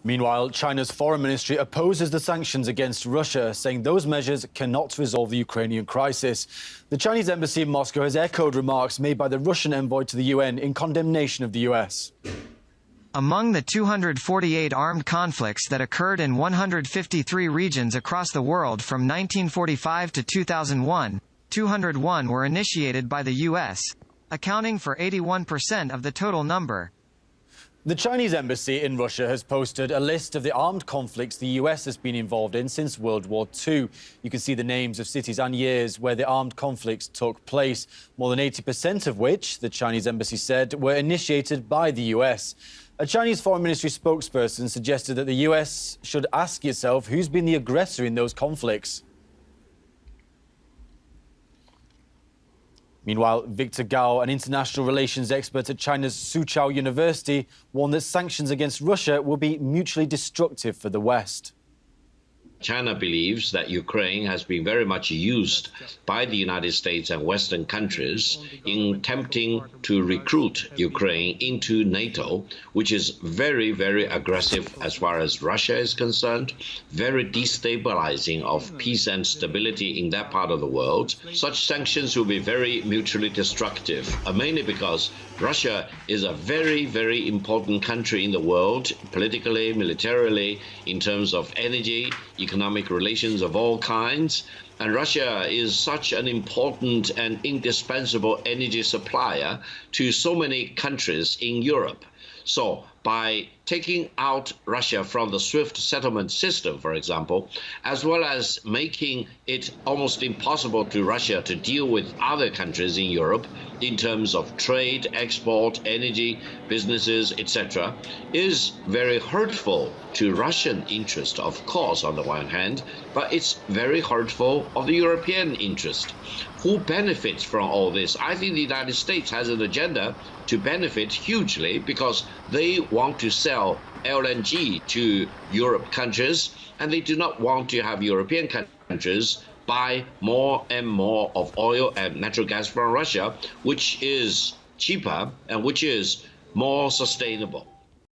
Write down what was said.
Meanwhile, China's foreign ministry opposes the sanctions against Russia, saying those measures cannot resolve the Ukrainian crisis. The Chinese embassy in Moscow has echoed remarks made by the Russian envoy to the UN in condemnation of the US. Among the 248 armed conflicts that occurred in 153 regions across the world from 1945 to 2001, 201 were initiated by the US, accounting for 81% of the total number. The Chinese embassy in Russia has posted a list of the armed conflicts the US has been involved in since World War II. You can see the names of cities and years where the armed conflicts took place, more than 80% of which, the Chinese embassy said, were initiated by the US. A Chinese Foreign Ministry spokesperson suggested that the US should ask itself who's been the aggressor in those conflicts. Meanwhile, Victor Gao, an international relations expert at China's Soochow University, warned that sanctions against Russia will be mutually destructive for the West. China believes that Ukraine has been very much used by the United States and Western countries in attempting to recruit Ukraine into NATO, which is very, very aggressive as far as Russia is concerned, very destabilizing of peace and stability in that part of the world. Such sanctions will be very mutually destructive, mainly because Russia is a very, very important country in the world, politically, militarily, in terms of energy, economic relations of all kinds, and Russia is such an important and indispensable energy supplier to so many countries in Europe. So by taking out Russia from the SWIFT settlement system, for example, as well as making it almost impossible to Russia to deal with other countries in Europe in terms of trade, export, energy, businesses, etc., is very hurtful to Russian interest, of course, on the one hand, but it's very hurtful of the European interest. Who benefits from all this? I think the United States has an agenda to benefit hugely because they want to sell LNG to Europe countries, and they do not want to have European countries buy more and more of oil and natural gas from Russia, which is cheaper and which is more sustainable.